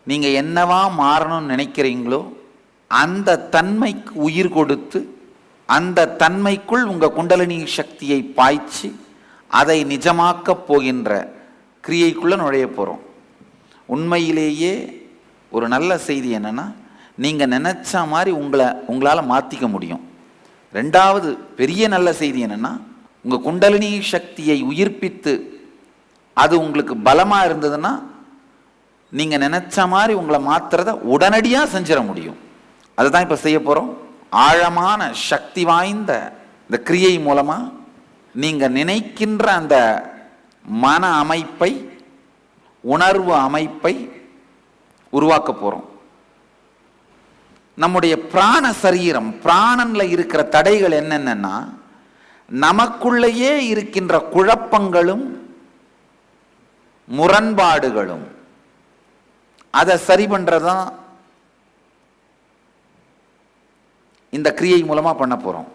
நீங்கள் என்னவா மாறணும்னு நினைக்கிறீங்களோ அந்த தன்மைக்கு உயிர் கொடுத்து அந்த தன்மைக்குள் உங்கள் குண்டலினி சக்தியை பாய்ச்சி அதை நிஜமாக்கப் போகின்ற கிரியைக்குள்ளே நுழைய போகிறோம். உண்மையிலேயே ஒரு நல்ல செய்தி என்னென்னா, நீங்கள் நினச்ச மாதிரி உங்களால் மாற்றிக்க முடியும். ரெண்டாவது பெரிய நல்ல செய்தி என்னென்னா, உங்கள் குண்டலினி சக்தியை உயிர்ப்பித்து அது உங்களுக்கு பலமாக இருந்ததுன்னா நீங்கள் நினச்ச மாதிரி உங்களை மாற்றுறத உடனடியாக செஞ்சிட முடியும். அதுதான் இப்போ செய்ய போகிறோம். ஆழமான சக்தி வாய்ந்த இந்த கிரியை மூலமாக நீங்கள் நினைக்கின்ற அந்த மன அமைப்பை, உணர்வு அமைப்பை உருவாக்க போகிறோம். நம்முடைய பிராண சரீரம், பிராணன்ல இருக்கிற தடைகள் என்னென்னா, நமக்குள்ளேயே இருக்கின்ற குழப்பங்களும் முரண்பாடுகளும். அதை சரி பண்ணுறதான் இந்த கிரியை மூலமாக பண்ண போகிறோம்.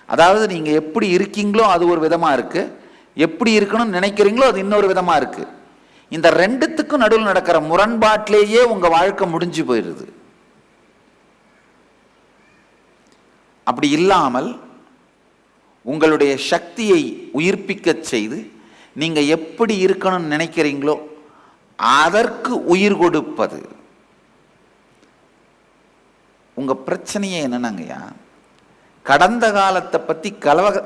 அதாவது நீங்கள் எப்படி இருக்கீங்களோ அது ஒரு விதமாக இருக்குது, எப்படி இருக்கணும்னு நினைக்கிறீங்களோ அது இன்னொரு விதமாக இருக்குது. இந்த ரெண்டுத்துக்கும் நடுவில் நடக்கிற முரண்பாட்டிலேயே உங்கள் வாழ்க்கை முடிஞ்சு போயிடுது. அப்படி இல்லாமல் உங்களுடைய சக்தியை உயிர்ப்பிக்க செய்து நீங்கள் எப்படி இருக்கணும்னு நினைக்கிறீங்களோ அதற்கு உயிர் கொடுப்பது. உங்கள் பிரச்சனையே என்னன்னாங்கய்யா, கடந்த காலத்தை பற்றி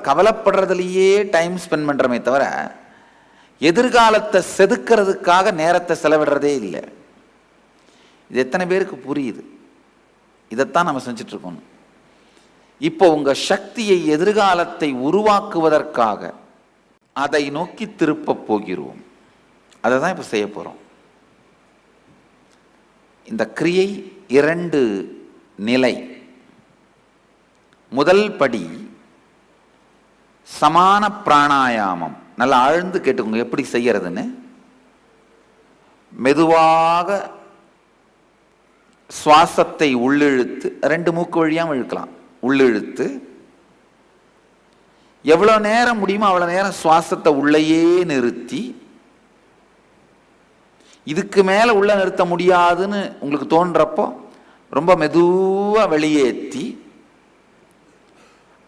கவலைப்படுறதுலையே டைம் ஸ்பெண்ட் பண்ணுறமே தவிர எதிர்காலத்தை செதுக்கிறதுக்காக நேரத்தை செலவிடுறதே இல்லை. இது எத்தனை பேருக்கு புரியுது? இதைத்தான் நம்ம செஞ்சிட்ருக்கோம். இப்போ உங்கள் சக்தியை, எதிர்காலத்தை உருவாக்குவதற்காக அதை நோக்கி திருப்ப போகிறோம். அதை தான் இப்போ செய்ய போகிறோம். இந்த கிரியை 2 நிலை. முதல் படி சமான பிராணாயாமம். நல்லா ஆழ்ந்து கேட்டுக்கோங்க எப்படி செய்யறதுன்னு. மெதுவாக சுவாசத்தை உள்ளிழுத்து, 2 மூக்கு வழியாக இழுக்கலாம். உள்ளிழுத்து எவ்வளோ நேரம் முடியுமோ அவ்வளோ நேரம் சுவாசத்தை உள்ளேயே நிறுத்தி, இதுக்கு மேலே உள்ள நிறுத்த முடியாதுன்னு உங்களுக்கு தோன்றப்போ ரொம்ப மெதுவாக வெளியேற்றி,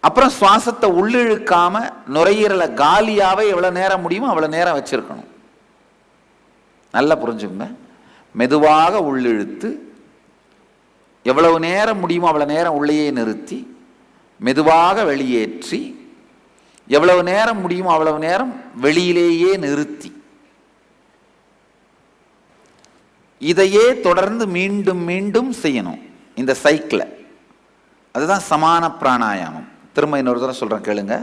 அப்புறம் சுவாசத்தை உள்ளிழுக்காம நுரையீரலை காலியாவே எவ்வளோ நேரம் முடியுமோ அவ்வளோ நேரம் வச்சிருக்கணும். நல்லா புரிஞ்சுங்க. மெதுவாக உள்ளிழுத்து எவ்வளவு நேரம் முடியுமோ அவ்வளோ நேரம் உள்ளேயே நிறுத்தி, மெதுவாக வெளியேற்றி எவ்வளவு நேரம் முடியுமோ அவ்வளவு நேரம் வெளியிலேயே நிறுத்தி, இதையே தொடர்ந்து மீண்டும் மீண்டும் செய்யணும் இந்த சைக்கிளை. அதுதான் சமான பிராணாயாமம். திரும்ப இன்னொரு தடவை சொல்கிறேன் கேளுங்க.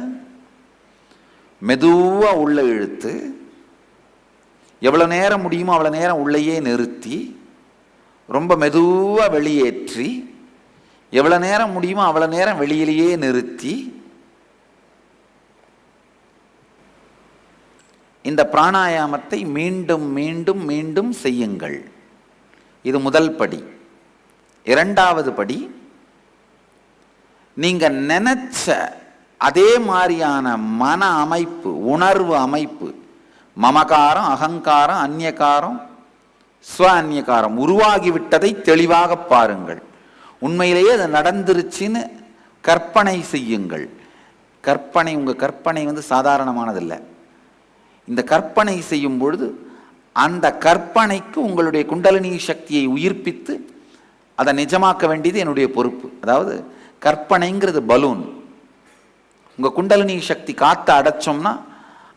மெதுவாக உள்ள இழுத்து எவ்வளோ நேரம் முடியுமோ அவ்வளோ நேரம் உள்ளேயே நிறுத்தி, ரொம்ப மெதுவாக வெளியேற்றி எவ்வளோ நேரம் முடியுமோ அவ்வளோ நேரம் வெளியிலேயே நிறுத்தி, இந்த பிராணாயாமத்தை மீண்டும் மீண்டும் மீண்டும் செய்யுங்கள். இது முதல் படி. 2வது படி, நீங்க நினைச்ச அதே மாதிரியான மன அமைப்பு, உணர்வு அமைப்பு, மமகாரம், அகங்காரம், அந்நியகாரம், ஸ்வ அந்நியகாரம் உருவாகிவிட்டதை தெளிவாக பாருங்கள். உண்மையிலேயே அது நடந்துருச்சுன்னு கற்பனை செய்யுங்கள். கற்பனை, உங்கள் கற்பனை சாதாரணமானதில்லை. இந்த கற்பனை செய்யும் பொழுது அந்த கற்பனைக்கு உங்களுடைய குண்டலினி சக்தியை உயிர்ப்பித்து அதை நிஜமாக்க வேண்டியது என்னுடைய பொறுப்பு. அதாவது கற்பனைங்கிறது பலூன். உங்கள் குண்டலினி சக்தி காற்றை அடைச்சோம்னா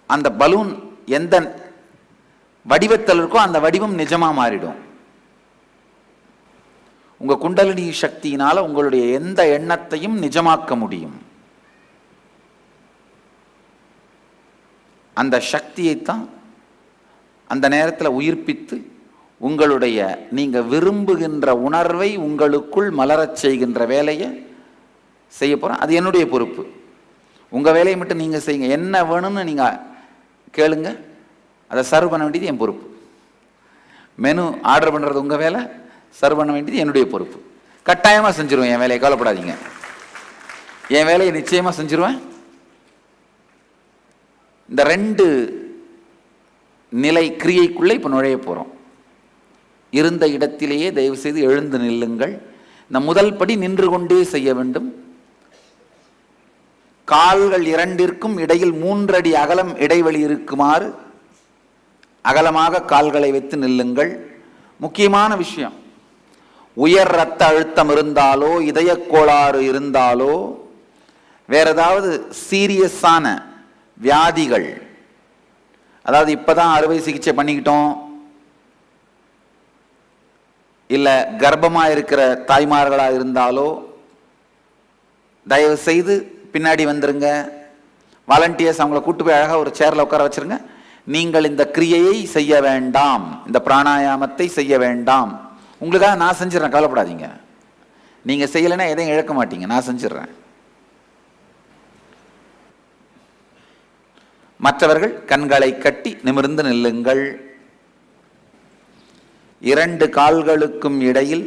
அந்த பலூன் எந்த வடிவத்தில் இருக்கோ அந்த வடிவம் நிஜமாக மாறிடும். உங்கள் குண்டலினி சக்தியினால் உங்களுடைய எந்த எண்ணத்தையும் நிஜமாக்க முடியும். அந்த சக்தியைத்தான் அந்த நேரத்தில் உயிர்ப்பித்து உங்களுடைய நீங்கள் விரும்புகின்ற உணர்வை உங்களுக்குள் மலரச் செய்கின்ற வேலையை செய்ய போகிறோம். அது என்னுடைய பொறுப்பு. உங்கள் வேலையை மட்டும் நீங்கள் செய்யுங்க. என்ன வேணும்னு நீங்கள் கேளுங்க, அதை சர்வ் பண்ண வேண்டியது என் பொறுப்பு. மெனு ஆர்டர் பண்ணுறது உங்கள் வேலை, சர்வ் பண்ண வேண்டியது என்னுடைய பொறுப்பு. கட்டாயமாக செஞ்சுருவேன் என் வேலையை, கவலைப்படாதீங்க. என் வேலையை நிச்சயமாக செஞ்சுருவேன். இந்த 2 நிலை கிரியைக்குள்ளே இப்போ நுழைய போகிறோம். இருந்த இடத்திலேயே தயவு செய்து எழுந்து நில்லுங்கள். இந்த முதல் படி நின்று கொண்டே செய்ய வேண்டும். கால்கள் இரண்டிற்கும் இடையில் 3 அடி அகலம் இடைவெளி இருக்குமாறு அகலமாக கால்களை வைத்து நில்லுங்கள். முக்கியமான விஷயம், உயர் இரத்த அழுத்தம் இருந்தாலோ இதய கோளாறு இருந்தாலோ வேற ஏதாவது சீரியஸான வியாதிகள், அதாவது இப்பதான் அறுவை சிகிச்சை பண்ணிக்கிட்டோம், இல்ல கர்ப்பமா இருக்கிற தாய்மார்களா இருந்தாலோ தயவு செய்து பின்னாடி வந்துருங்க. வாலண்டியர்ஸ் அவங்கள கூட்டு போய் அழகா ஒரு சேர்ல உட்கார வச்சிருங்க. நீங்கள் இந்த கிரியையை செய்ய வேண்டாம், இந்த பிராணாயாமத்தை செய்ய வேண்டாம். உங்களுக்காக நான் செஞ்சிடறேன், கவலைப்படாதீங்க. நீங்க செய்யலைன்னா எதையும் இழக்க மாட்டீங்க, நான் செஞ்சிடறேன். மற்றவர்கள் கண்களை கட்டி நிமிர்ந்து நில்லுங்கள். 2 கால்களுக்கும் இடையில்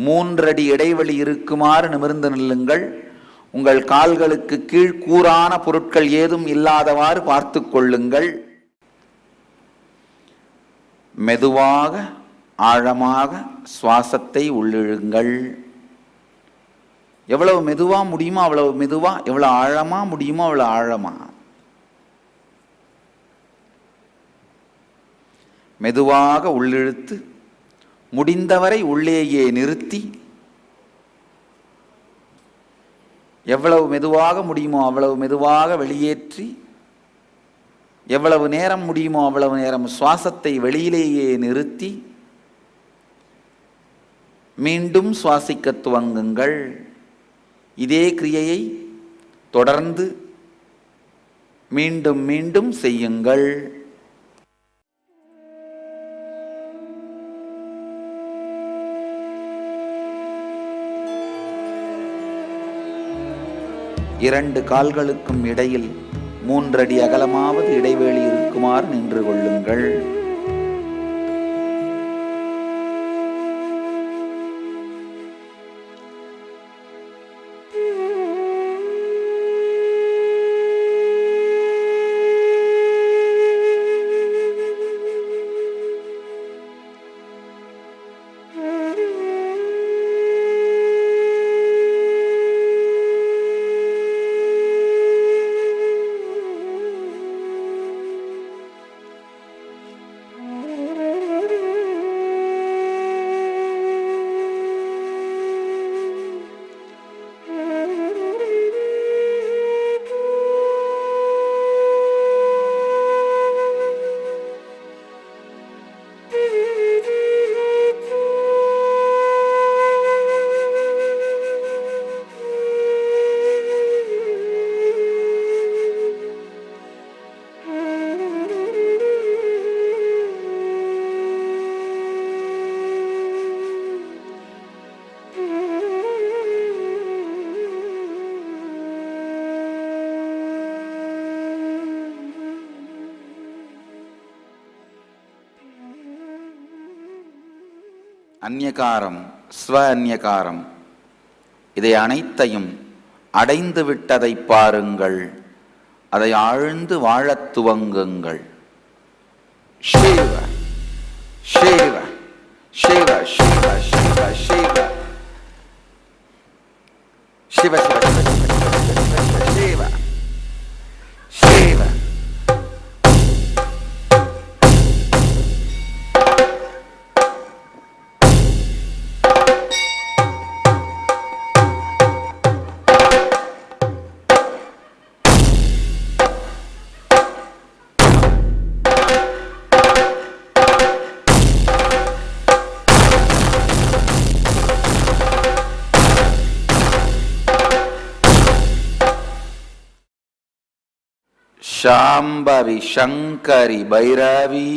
3 அடி இடைவெளி இருக்குமாறு நிமிர்ந்து நில்லுங்கள். உங்கள் கால்களுக்கு கீழ் கூரான பொருட்கள் ஏதும் இல்லாதவாறு பார்த்து கொள்ளுங்கள். மெதுவாக ஆழமாக சுவாசத்தை உள்ளிழுங்கள். எவ்வளவு மெதுவா முடியுமோ அவ்வளவு மெதுவா, எவ்வளவு ஆழமா முடியுமோ அவ்வளவு ஆழமா. மெதுவாக உள்ளிழுத்து முடிந்தவரை உள்ளேயே நிறுத்தி, எவ்வளவு மெதுவாக முடியுமோ அவ்வளவு மெதுவாக வெளியேற்றி, எவ்வளவு நேரம் முடியுமோ அவ்வளவு நேரம் சுவாசத்தை வெளியிலேயே நிறுத்தி மீண்டும் சுவாசிக்க துவங்குங்கள். இதே கிரியையை தொடர்ந்து மீண்டும் மீண்டும் செய்யுங்கள். இரண்டு கால்களுக்கும் இடையில் 3 அடி அகலமாவது இடைவெளி இருக்குமாறு நின்று கொள்ளுங்கள். அந்நியகாரம், ஸ்வ அந்நியகாரம், இதை அனைத்தையும் அடைந்து விட்டதை பாருங்கள். அதை ஆழ்ந்து வாழத் துவங்குங்கள். சிவ சிவ சிவ சிவ சிவ சிவ சிவ சிவ சிவ சிவ. சாம்பவி சங்கரி பைரவி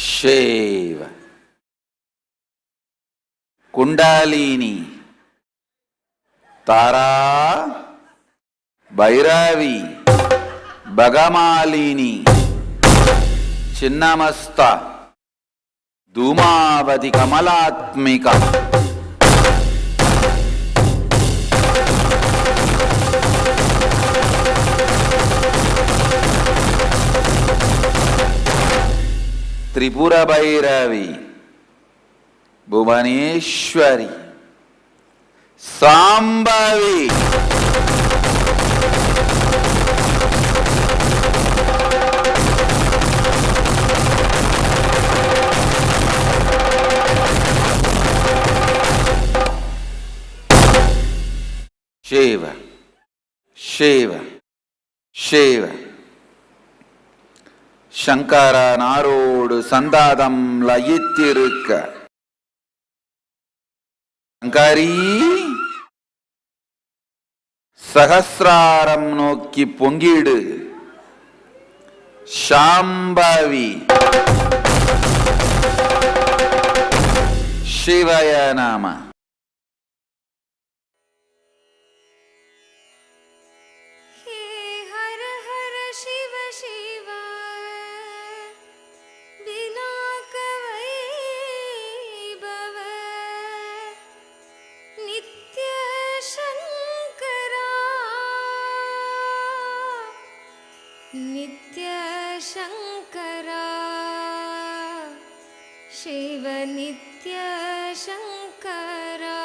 ஷேவ குண்டாலினி தாரா భైరవి, భగమాలిని, చిన్నమస్త, ధూమావతి, కమలాత్మిక, త్రిపుర భైరవి, భువనేశ్వరి, సాంబవి, శివ శివ శివ. சங்கரனாரோடு சந்தாதம் லயித்திருக்க சங்கரி சகசிராரம் நோக்கி பொங்கிடு. சாம்பவி சிவய நாம. नित्य शंकरा शिव नित्य शंकरा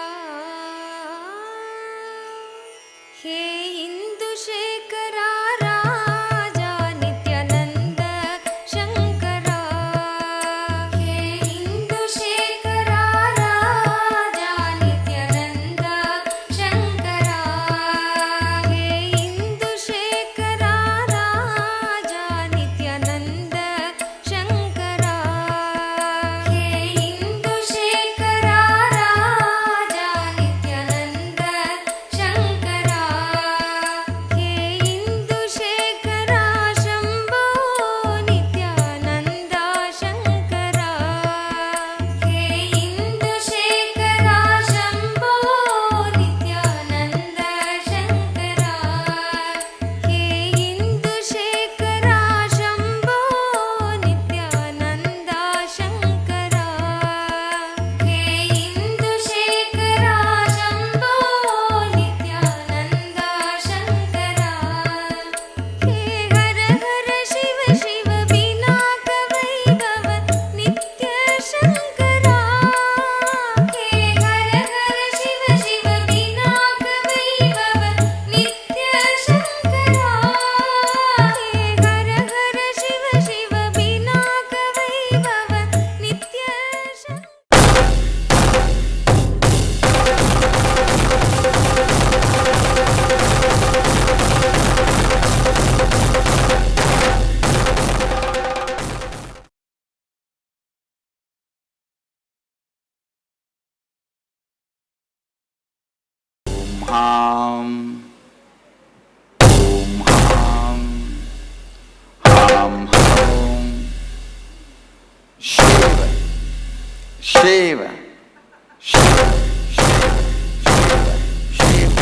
हे इंदु शेखरा राजा नित्यानंद शंकरा हे इंदु शेखरा राजा नित्यानंद शंकरा हे इंदु शेखरा राजा नित्यानंद शंकरा हे इंदु शेखरा राजा नित्यानंद शंकरा हे इंदु शेखरा शंभो नित्यानंद शंकरा हे इंदु शेखरा शंभो नित्यानंद शंकरा हे इंदु शेखरा शंभो नित्यानंद शंकरा हे इंदु शेखरा शंभो नित्यानंद शंकरा हे हर हर शिव शिव विनायक वैभव नित्य शंकरा हे हर हर शिव शिव विनायक वैभव नित्य शंकरा हे हर हर शिव शिव विनायक वैभव नित्य शंकरा हां ओम हां हां हां शिव शिव शिव शिव शिव.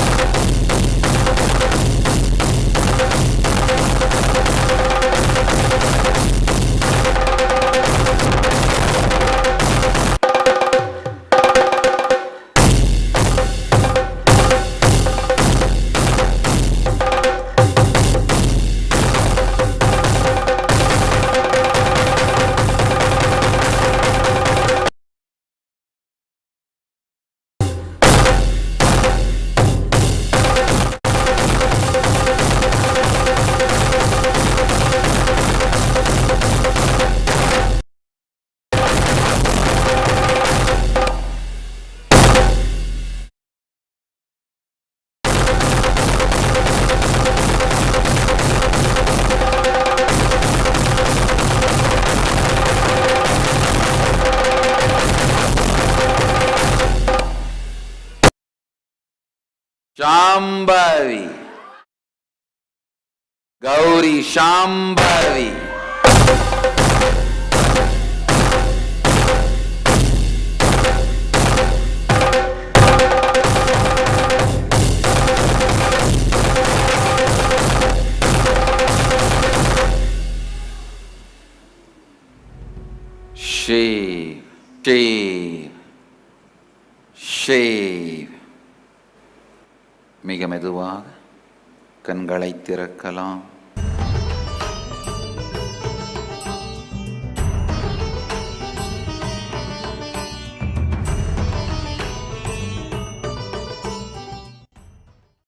शांभवी गौरी शांभवी ஷேவ் ஷேவ் ஷேவ். மிக மெதுவாக கண்களை திறக்கலாம்.